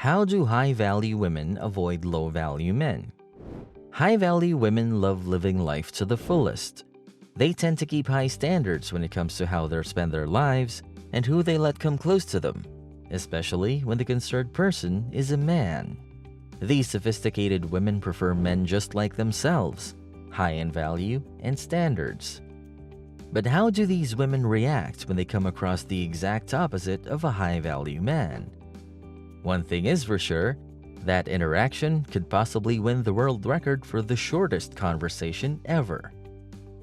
How do high-value women avoid low-value men? High-value women love living life to the fullest. They tend to keep high standards when it comes to how they spend their lives and who they let come close to them, especially when the concerned person is a man. These sophisticated women prefer men just like themselves, high in value and standards. But how do these women react when they come across the exact opposite of a high-value man? One thing is for sure, that interaction could possibly win the world record for the shortest conversation ever.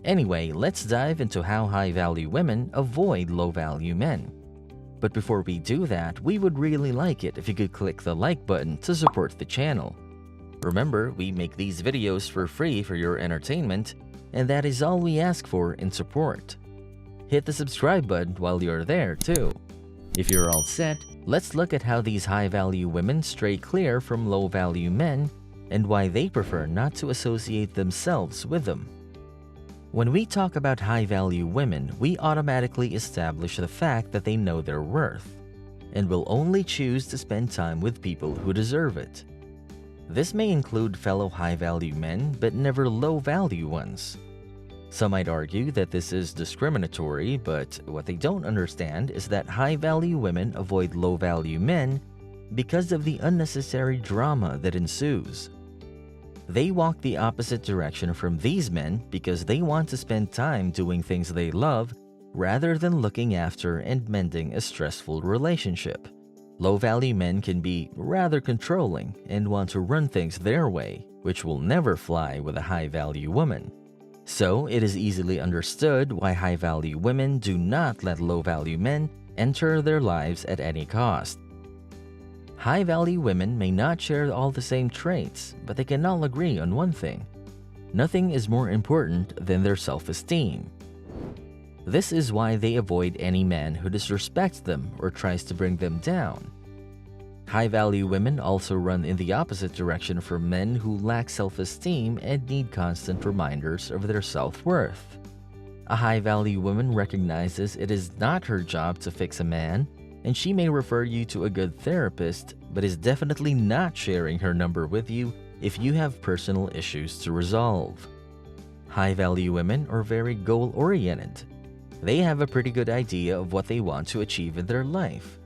Anyway, let's dive into how high-value women avoid low-value men. But before we do that, we would really like it if you could click the like button to support the channel. Remember, we make these videos for free for your entertainment, and that is all we ask for in support. Hit the subscribe button while you're there too. If you're all set, let's look at how these high-value women stray clear from low-value men and why they prefer not to associate themselves with them. When we talk about high-value women, we automatically establish the fact that they know their worth and will only choose to spend time with people who deserve it. This may include fellow high-value men, but never low-value ones. Some might argue that this is discriminatory, but what they don't understand is that high-value women avoid low-value men because of the unnecessary drama that ensues. They walk the opposite direction from these men because they want to spend time doing things they love rather than looking after and mending a stressful relationship. Low-value men can be rather controlling and want to run things their way, which will never fly with a high-value woman. So, it is easily understood why high-value women do not let low-value men enter their lives at any cost. High-value women may not share all the same traits, but they can all agree on one thing. Nothing is more important than their self-esteem. This is why they avoid any man who disrespects them or tries to bring them down. High-value women also run in the opposite direction from men who lack self-esteem and need constant reminders of their self-worth. A high-value woman recognizes it is not her job to fix a man, and she may refer you to a good therapist, but is definitely not sharing her number with you if you have personal issues to resolve. High-value women are very goal-oriented. They have a pretty good idea of what they want to achieve in their life.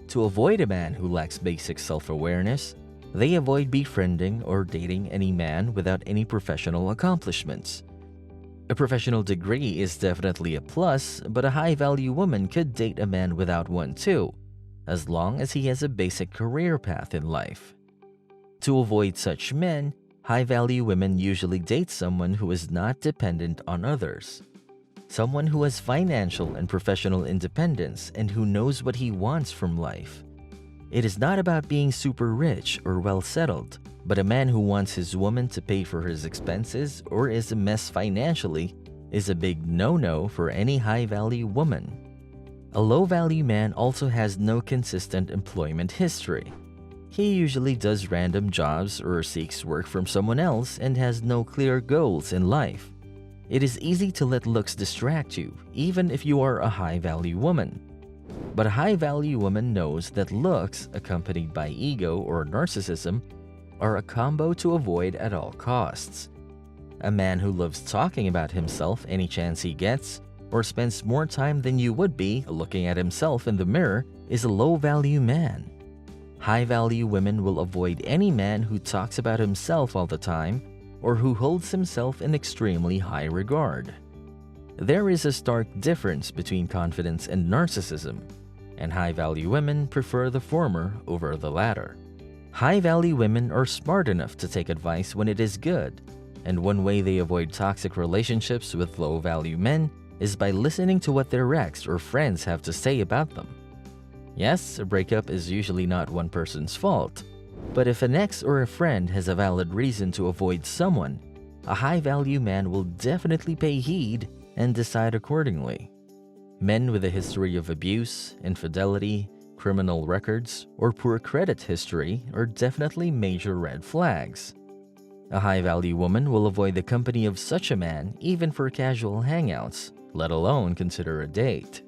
To avoid a man who lacks basic self-awareness, they avoid befriending or dating any man without any professional accomplishments. A professional degree is definitely a plus, but a high-value woman could date a man without one too, as long as he has a basic career path in life. To avoid such men, high-value women usually date someone who is not dependent on others. Someone who has financial and professional independence and who knows what he wants from life. It is not about being super rich or well-settled, but a man who wants his woman to pay for his expenses or is a mess financially is a big no-no for any high-value woman. A low-value man also has no consistent employment history. He usually does random jobs or seeks work from someone else and has no clear goals in life. It is easy to let looks distract you, even if you are a high-value woman. But a high-value woman knows that looks, accompanied by ego or narcissism, are a combo to avoid at all costs. A man who loves talking about himself any chance he gets, or spends more time than you would be looking at himself in the mirror, is a low-value man. High-value women will avoid any man who talks about himself all the time, or who holds himself in extremely high regard. There is a stark difference between confidence and narcissism, and high-value women prefer the former over the latter. High-value women are smart enough to take advice when it is good, and one way they avoid toxic relationships with low-value men is by listening to what their ex or friends have to say about them. Yes, a breakup is usually not one person's fault, but if an ex or a friend has a valid reason to avoid someone, a high-value man will definitely pay heed and decide accordingly. Men with a history of abuse, infidelity, criminal records, or poor credit history are definitely major red flags. A high-value woman will avoid the company of such a man even for casual hangouts, let alone consider a date.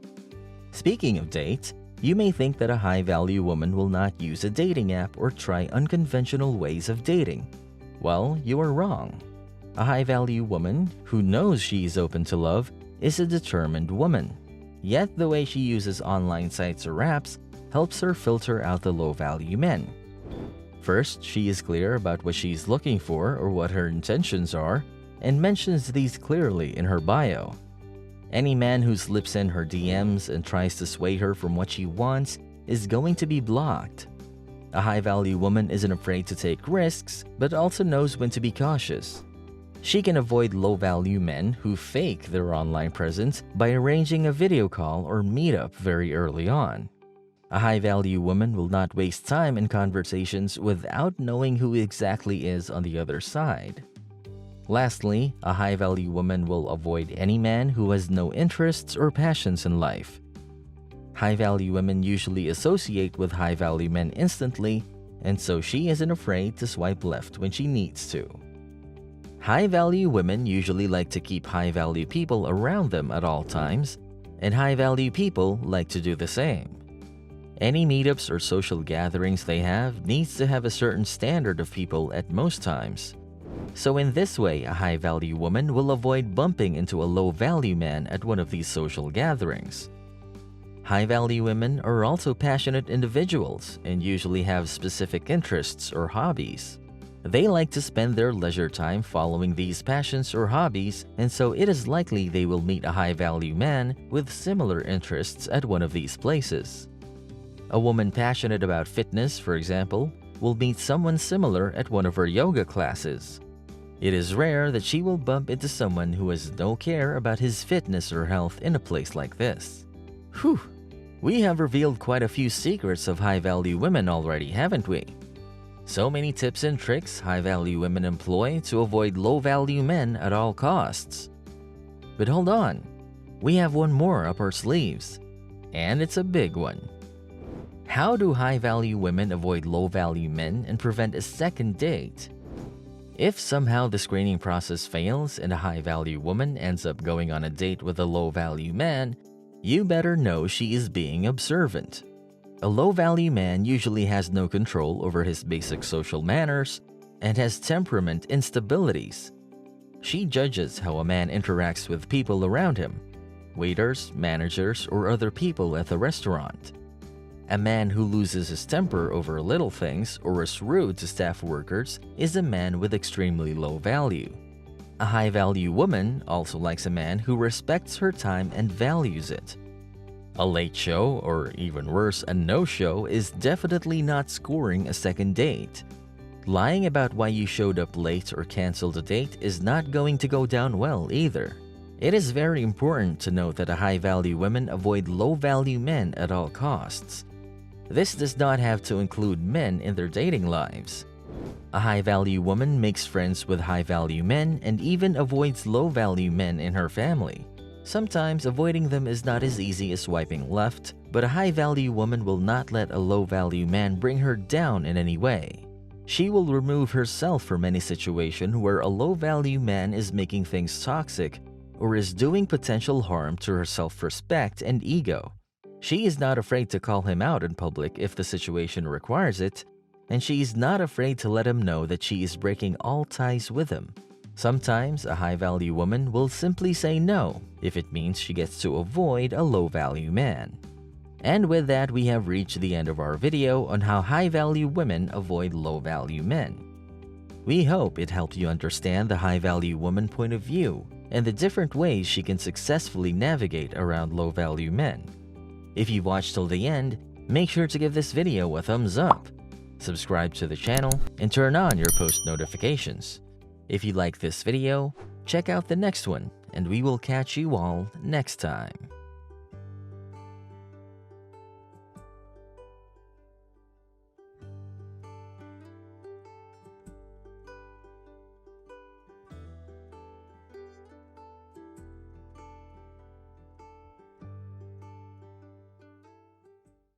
Speaking of dates, You may think that a high-value woman will not use a dating app or try unconventional ways of dating. Well, you are wrong. A high-value woman who knows she is open to love is a determined woman. Yet the way she uses online sites or apps helps her filter out the low-value men. First, she is clear about what she is looking for or what her intentions are, and mentions these clearly in her bio. Any man who slips in her DMs and tries to sway her from what she wants is going to be blocked. A high-value woman isn't afraid to take risks, but also knows when to be cautious. She can avoid low-value men who fake their online presence by arranging a video call or meetup very early on. A high-value woman will not waste time in conversations without knowing who exactly is on the other side. Lastly, a high-value woman will avoid any man who has no interests or passions in life. High-value women usually associate with high-value men instantly, and so she isn't afraid to swipe left when she needs to. High-value women usually like to keep high-value people around them at all times, and high-value people like to do the same. Any meetups or social gatherings they have needs to have a certain standard of people at most times. So in this way, a high-value woman will avoid bumping into a low-value man at one of these social gatherings. High-value women are also passionate individuals and usually have specific interests or hobbies. They like to spend their leisure time following these passions or hobbies, and so it is likely they will meet a high-value man with similar interests at one of these places. A woman passionate about fitness, for example, will meet someone similar at one of her yoga classes. It is rare that she will bump into someone who has no care about his fitness or health in a place like this. Whew! We have revealed quite a few secrets of high-value women already, haven't we? So many tips and tricks high-value women employ to avoid low-value men at all costs. But hold on, we have one more up our sleeves, and it's a big one. How do high-value women avoid low-value men and prevent a second date? If somehow the screening process fails and a high-value woman ends up going on a date with a low-value man, you better know she is being observant. A low-value man usually has no control over his basic social manners and has temperament instabilities. She judges how a man interacts with people around him, waiters, managers, or other people at the restaurant. A man who loses his temper over little things or is rude to staff workers is a man with extremely low value. A high-value woman also likes a man who respects her time and values it. A late show, or even worse, a no-show, is definitely not scoring a second date. Lying about why you showed up late or canceled a date is not going to go down well either. It is very important to note that a high-value women avoid low-value men at all costs. This does not have to include men in their dating lives. A high-value woman makes friends with high-value men and even avoids low-value men in her family. Sometimes avoiding them is not as easy as swiping left, but a high-value woman will not let a low-value man bring her down in any way. She will remove herself from any situation where a low-value man is making things toxic or is doing potential harm to her self-respect and ego. She is not afraid to call him out in public if the situation requires it, and she is not afraid to let him know that she is breaking all ties with him. Sometimes a high-value woman will simply say no if it means she gets to avoid a low-value man. And with that, we have reached the end of our video on how high-value women avoid low-value men. We hope it helped you understand the high-value woman point of view and the different ways she can successfully navigate around low-value men. If you watched till the end, make sure to give this video a thumbs up, subscribe to the channel, and turn on your post notifications. If you like this video, check out the next one, and we will catch you all next time.